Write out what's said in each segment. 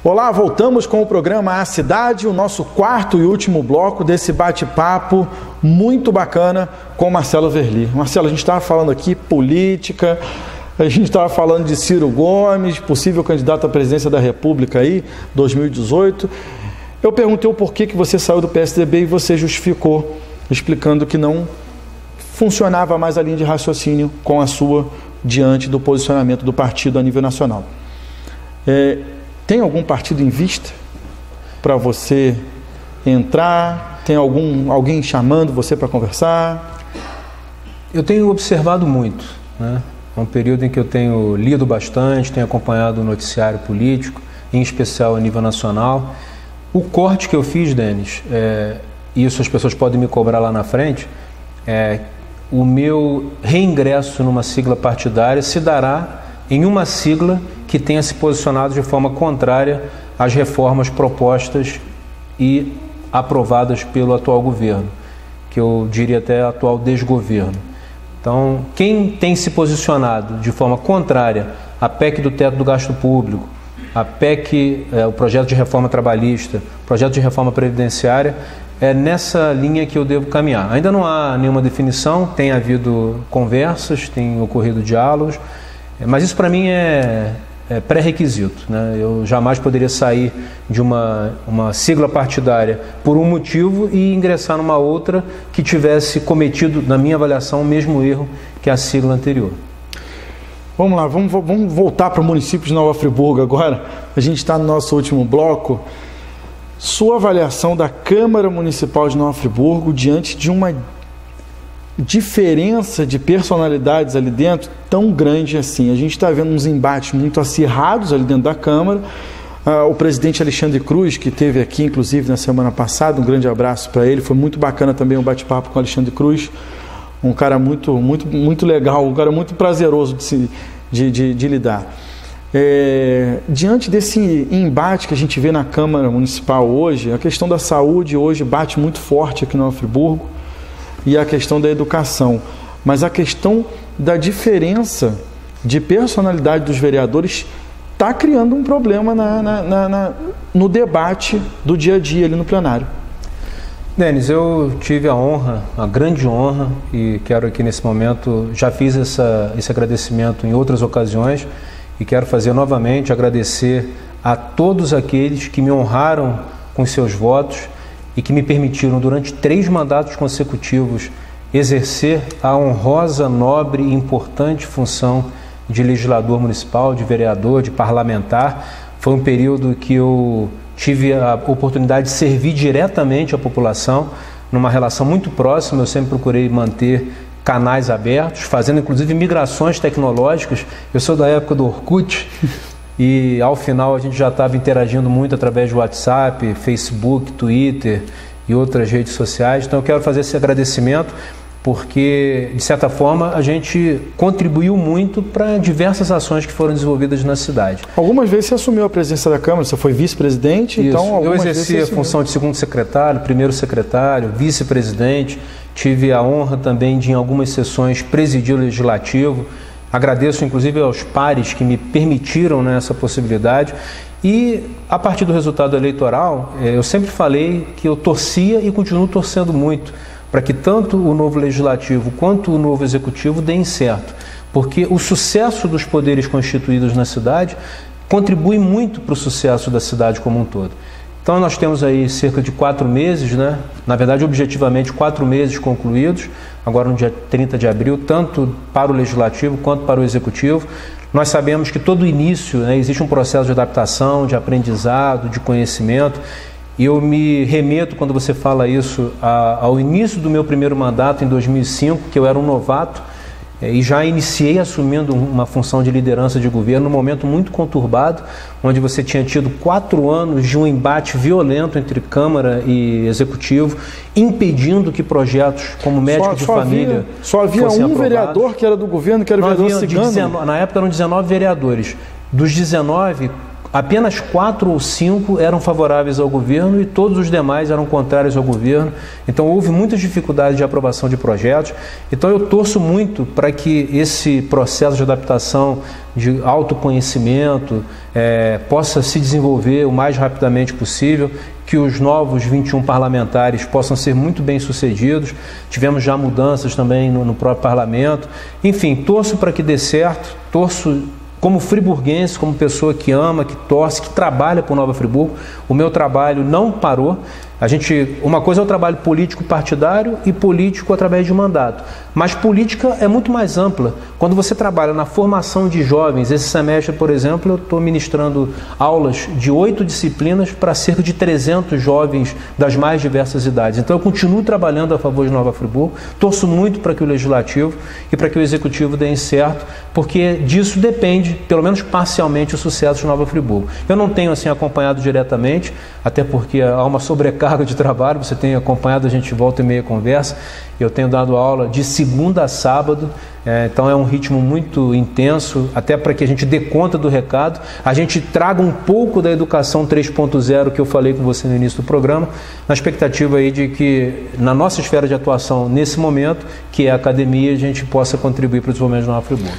Olá, voltamos com o programa A Cidade, o nosso quarto e último bloco desse bate-papo muito bacana com Marcelo Verli. Marcelo, a gente estava falando aqui política, a gente estava falando de Ciro Gomes, possível candidato à presidência da República aí, 2018. Eu perguntei o porquê que você saiu do PSDB e você justificou, explicando que não funcionava mais a linha de raciocínio com a sua diante do posicionamento do partido a nível nacional. Tem algum partido em vista para você entrar? Tem alguém chamando você para conversar? Eu tenho observado muito, né? É um período em que eu tenho lido bastante, tenho acompanhado o noticiário político, em especial a nível nacional. O corte que eu fiz, Denis, isso as pessoas podem me cobrar lá na frente, o meu reingresso numa sigla partidária se dará em uma sigla que tenha se posicionado de forma contrária às reformas propostas e aprovadas pelo atual governo, que eu diria até atual desgoverno. Então, quem tem se posicionado de forma contrária à PEC do teto do gasto público, a PEC, o projeto de reforma trabalhista, o projeto de reforma previdenciária, é nessa linha que eu devo caminhar. Ainda não há nenhuma definição, tem havido conversas, tem ocorrido diálogos, mas isso para mim é pré-requisito, né? Eu jamais poderia sair de uma sigla partidária por um motivo e ingressar numa outra que tivesse cometido, na minha avaliação, o mesmo erro que a sigla anterior. Vamos lá, vamos voltar para o município de Nova Friburgo agora. A gente está no nosso último bloco. Sua avaliação da Câmara Municipal de Nova Friburgo diante de uma diferença de personalidades ali dentro tão grande assim. A gente está vendo uns embates muito acirrados ali dentro da Câmara. O presidente Alexandre Cruz, que esteve aqui inclusive na semana passada, um grande abraço para ele, foi muito bacana também um bate-papo com o Alexandre Cruz, um cara muito legal, um cara muito prazeroso de lidar. Diante desse embate que a gente vê na Câmara Municipal hoje, a questão da saúde hoje bate muito forte aqui no Nova Friburgo, e a questão da educação, mas a questão da diferença de personalidade dos vereadores está criando um problema no debate do dia a dia ali no plenário. Denis, eu tive a grande honra, e quero aqui nesse momento, já fiz esse agradecimento em outras ocasiões, e quero fazer novamente, agradecer a todos aqueles que me honraram com seus votos, e que me permitiram, durante 3 mandatos consecutivos, exercer a honrosa, nobre e importante função de legislador municipal, de vereador, de parlamentar. Foi um período que eu tive a oportunidade de servir diretamente à população, numa relação muito próxima. Eu sempre procurei manter canais abertos, fazendo inclusive migrações tecnológicas. Eu sou da época do Orkut, e ao final a gente já estava interagindo muito através de WhatsApp, Facebook, Twitter e outras redes sociais. Então eu quero fazer esse agradecimento porque, de certa forma, a gente contribuiu muito para diversas ações que foram desenvolvidas na cidade. Algumas vezes você assumiu a presidência da Câmara, você foi vice-presidente, então... Eu exerci a função de segundo secretário, primeiro secretário, vice-presidente, tive a honra também de, em algumas sessões, presidir o Legislativo. Agradeço, inclusive, aos pares que me permitiram essa possibilidade. E, a partir do resultado eleitoral, eu sempre falei que eu torcia e continuo torcendo muito para que tanto o novo Legislativo quanto o novo Executivo deem certo. Porque o sucesso dos poderes constituídos na cidade contribui muito para o sucesso da cidade como um todo. Então, nós temos aí cerca de 4 meses, na verdade, objetivamente, 4 meses concluídos, agora no dia 30 de abril, tanto para o Legislativo quanto para o Executivo. Nós sabemos que todo início, existe um processo de adaptação, de aprendizado, de conhecimento, e eu me remeto, quando você fala isso, ao início do meu primeiro mandato, em 2005, que eu era um novato, e já iniciei assumindo uma função de liderança de governo num momento muito conturbado, onde você tinha tido 4 anos de um embate violento entre Câmara e Executivo, impedindo que projetos como médico de família só havia um aprovados. Vereador que era do governo, que era o vereador Cigano. Na época eram 19 vereadores. Dos 19, apenas 4 ou 5 eram favoráveis ao governo e todos os demais eram contrários ao governo. Então houve muitas dificuldades de aprovação de projetos. Então eu torço muito para que esse processo de adaptação, de autoconhecimento, possa se desenvolver o mais rapidamente possível, que os novos 21 parlamentares possam ser muito bem sucedidos. Tivemos já mudanças também no próprio parlamento. Enfim, torço para que dê certo, torço como friburguense, como pessoa que ama, que torce, que trabalha por Nova Friburgo. O meu trabalho não parou. Uma coisa é o trabalho político partidário e político através de mandato, mas política é muito mais ampla. Quando você trabalha na formação de jovens, esse semestre, por exemplo, eu estou ministrando aulas de 8 disciplinas para cerca de 300 jovens das mais diversas idades. Então eu continuo trabalhando a favor de Nova Friburgo, torço muito para que o Legislativo e para que o Executivo deem certo, porque disso depende, pelo menos parcialmente, o sucesso de Nova Friburgo. Eu não tenho assim acompanhado diretamente, até porque há uma sobrecarga de trabalho, você tem acompanhado, a gente volta e meia conversa, eu tenho dado aula de segunda a sábado, então é um ritmo muito intenso, até para que a gente dê conta do recado, a gente traga um pouco da educação 3.0 que eu falei com você no início do programa, na expectativa aí de que na nossa esfera de atuação nesse momento, que é a academia, a gente possa contribuir para o desenvolvimento de Nova Friburgo.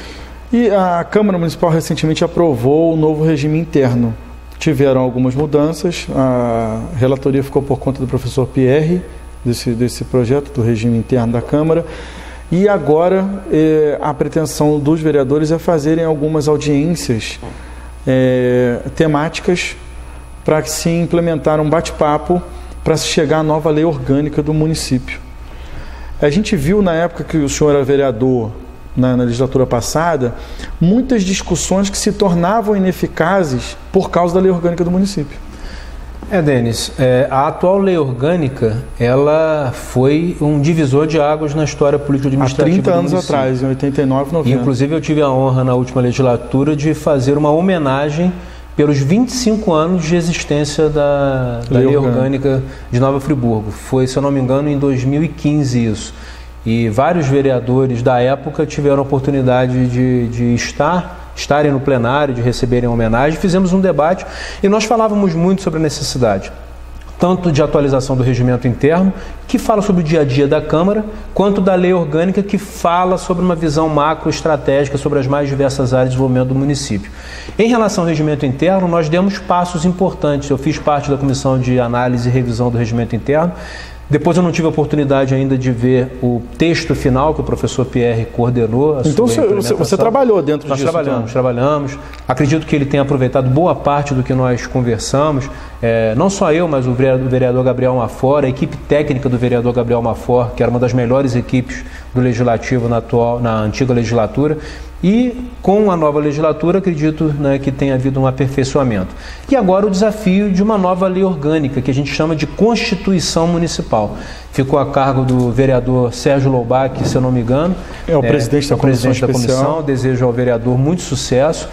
E a Câmara Municipal recentemente aprovou o novo regime interno. Tiveram algumas mudanças, a relatoria ficou por conta do professor Pierre, desse projeto do regime interno da Câmara, e agora a pretensão dos vereadores é fazerem algumas audiências temáticas para que se implementar um bate-papo para se chegar à nova lei orgânica do município. A gente viu na época que o senhor era vereador, na legislatura passada, muitas discussões que se tornavam ineficazes por causa da lei orgânica do município. Denis, a atual lei orgânica, ela foi um divisor de águas na história político-administrativa do município. Há 30 anos atrás, em 89, 90. Inclusive eu tive a honra na última legislatura de fazer uma homenagem pelos 25 anos de existência da lei orgânica de Nova Friburgo. Foi, se eu não me engano, em 2015 isso. E vários vereadores da época tiveram a oportunidade de estarem no plenário, de receberem homenagem. Fizemos um debate e nós falávamos muito sobre a necessidade, tanto de atualização do regimento interno, que fala sobre o dia a dia da Câmara, quanto da lei orgânica, que fala sobre uma visão macroestratégica sobre as mais diversas áreas de desenvolvimento do município. Em relação ao regimento interno, nós demos passos importantes. Eu fiz parte da comissão de análise e revisão do regimento interno. Depois eu não tive a oportunidade ainda de ver o texto final que o professor Pierre coordenou. Então você trabalhou dentro disso? Nós trabalhamos. Acredito que ele tenha aproveitado boa parte do que nós conversamos. Não só eu, mas o vereador Gabriel Mafor, a equipe técnica do vereador Gabriel Mafor, que era uma das melhores equipes do Legislativo na antiga legislatura. E com a nova legislatura, acredito, que tenha havido um aperfeiçoamento. E agora o desafio de uma nova lei orgânica, que a gente chama de Constituição Municipal. Ficou a cargo do vereador Sérgio Loubach, se eu não me engano. É o presidente da comissão. Desejo ao vereador muito sucesso.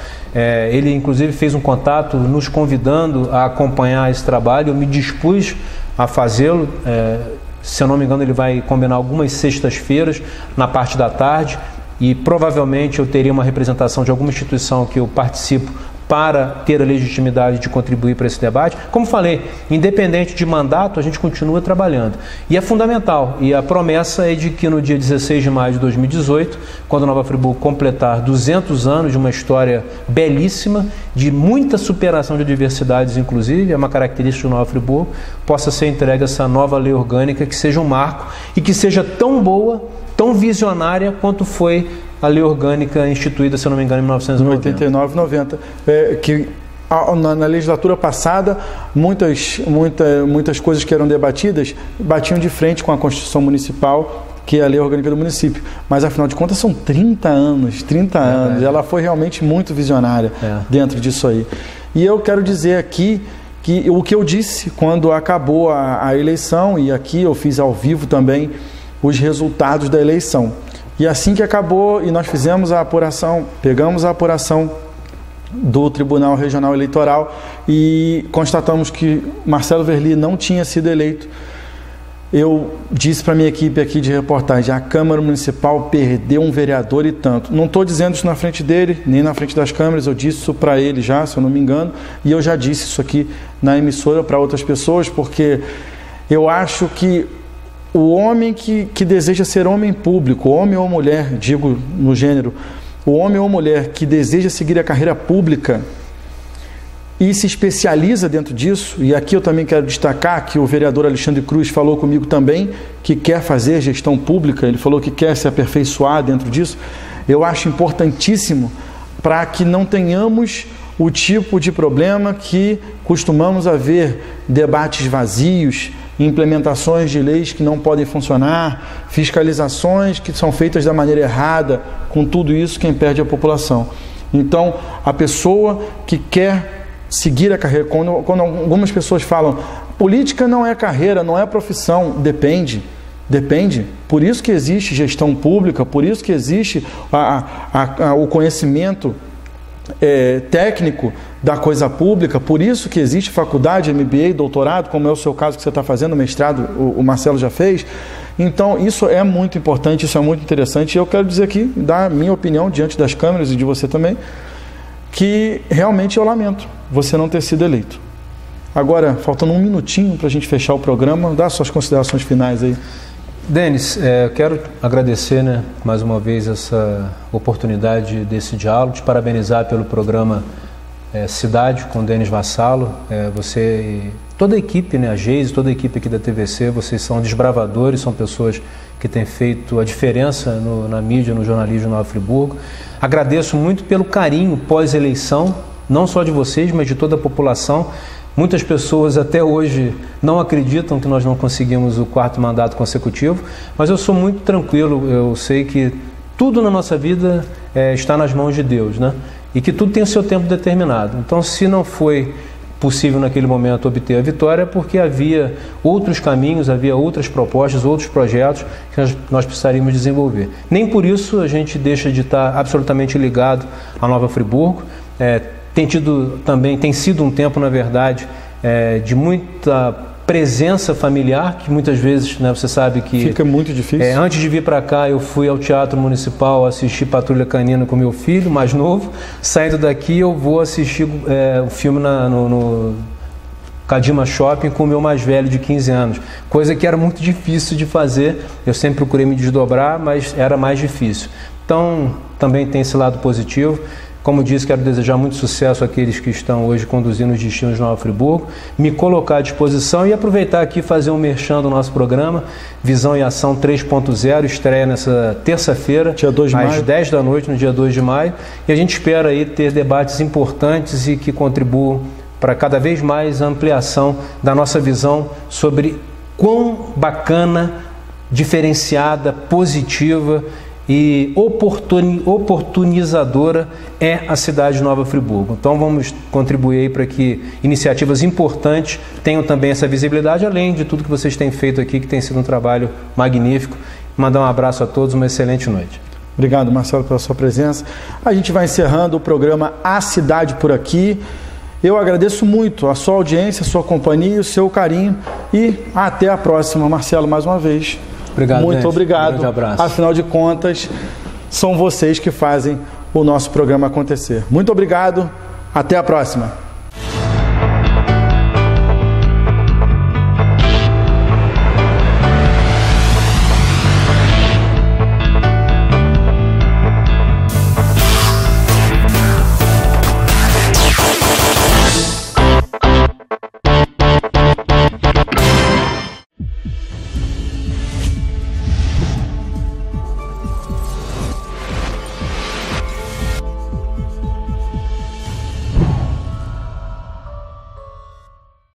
Ele, inclusive, fez um contato nos convidando a acompanhar esse trabalho. Eu me dispus a fazê-lo. Se eu não me engano, ele vai combinar algumas sextas-feiras, na parte da tarde. E provavelmente eu teria uma representação de alguma instituição que eu participo para ter a legitimidade de contribuir para esse debate. Como falei, independente de mandato, a gente continua trabalhando. E é fundamental. E a promessa é de que no dia 16 de maio de 2018, quando Nova Friburgo completar 200 anos de uma história belíssima, de muita superação de adversidades, inclusive, é uma característica de Nova Friburgo, possa ser entregue essa nova lei orgânica que seja um marco e que seja tão boa, tão visionária quanto foi a lei orgânica instituída, se eu não me engano, em 1990. 89, 90. Que na legislatura passada, muitas coisas que eram debatidas batiam de frente com a Constituição Municipal, que é a lei orgânica do município. Mas, afinal de contas, são 30 anos. Ela foi realmente muito visionária dentro disso aí. E eu quero dizer aqui que o que eu disse quando acabou a eleição, e aqui eu fiz ao vivo também os resultados da eleição. E assim que acabou, e nós fizemos a apuração, pegamos a apuração do Tribunal Regional Eleitoral e constatamos que Marcelo Verli não tinha sido eleito eu disse para a minha equipe aqui de reportagem, a Câmara Municipal perdeu um vereador e tanto. Não estou dizendo isso na frente dele, nem na frente das câmeras, eu disse isso para ele já, se eu não me engano, e eu já disse isso aqui na emissora para outras pessoas, porque eu acho que o homem que deseja ser homem público, homem ou mulher, digo no gênero, o homem ou mulher que deseja seguir a carreira pública e se especializa dentro disso, e aqui eu também quero destacar que o vereador Alexandre Cruz falou comigo também que quer fazer gestão pública, ele falou que quer se aperfeiçoar dentro disso. Eu acho importantíssimo para que não tenhamos o tipo de problema que costumamos haver, debates vazios, implementações de leis que não podem funcionar, fiscalizações que são feitas da maneira errada. Com tudo isso, quem perde é a população. Então, a pessoa que quer seguir a carreira, quando algumas pessoas falam, política não é carreira, não é profissão, depende. Por isso que existe gestão pública, por isso que existe o conhecimento técnico da coisa pública, por isso que existe faculdade, MBA, doutorado, como é o seu caso que você está fazendo, mestrado, o Marcelo já fez. Então, isso é muito importante, isso é muito interessante, e eu quero dizer aqui, dar a minha opinião diante das câmeras e de você também, que realmente eu lamento você não ter sido eleito. Agora, faltando um minutinho para a gente fechar o programa, dá suas considerações finais aí. Denis, quero agradecer, mais uma vez essa oportunidade desse diálogo, te parabenizar pelo programa Cidade com Denis Vassalo, você e toda a equipe, a Geise, toda a equipe aqui da TVC, vocês são desbravadores, são pessoas que têm feito a diferença na mídia, no jornalismo de Nova Friburgo. Agradeço muito pelo carinho pós-eleição, não só de vocês, mas de toda a população. Muitas pessoas até hoje não acreditam que nós não conseguimos o 4º mandato consecutivo, mas eu sou muito tranquilo, eu sei que tudo na nossa vida está nas mãos de Deus, e que tudo tem o seu tempo determinado. Então, se não foi possível naquele momento obter a vitória, é porque havia outros caminhos, havia outras propostas, outros projetos que nós precisaríamos desenvolver. Nem por isso a gente deixa de estar absolutamente ligado à Nova Friburgo. Tem sido um tempo, na verdade, de muita presença familiar, que muitas vezes, você sabe que... Fica muito difícil. Antes de vir para cá, eu fui ao Teatro Municipal assistir Patrulha Canina com meu filho, mais novo. Saindo daqui, eu vou assistir o filme no Cadima Shopping com o meu mais velho de 15 anos. Coisa que era muito difícil de fazer. Eu sempre procurei me desdobrar, mas era mais difícil. Então, também tem esse lado positivo. Como disse, quero desejar muito sucesso àqueles que estão hoje conduzindo os destinos de Nova Friburgo, me colocar à disposição e aproveitar aqui e fazer um merchan do nosso programa, Visão e Ação 3.0, estreia nessa terça-feira, às 10 da noite, no dia 2 de maio, e a gente espera aí ter debates importantes e que contribuam para cada vez mais a ampliação da nossa visão sobre quão bacana, diferenciada, positiva e oportunizadora é a cidade de Nova Friburgo. Então vamos contribuir aí para que iniciativas importantes tenham também essa visibilidade, além de tudo que vocês têm feito aqui, que tem sido um trabalho magnífico. Mandar um abraço a todos, uma excelente noite. Obrigado, Marcelo, pela sua presença. A gente vai encerrando o programa A Cidade por aqui. Eu agradeço muito a sua audiência, a sua companhia, o seu carinho, e até a próxima. Marcelo, mais uma vez. Obrigado, muito gente. obrigado. Um grande abraço. Afinal de contas, são vocês que fazem o nosso programa acontecer. Muito obrigado. Até a próxima.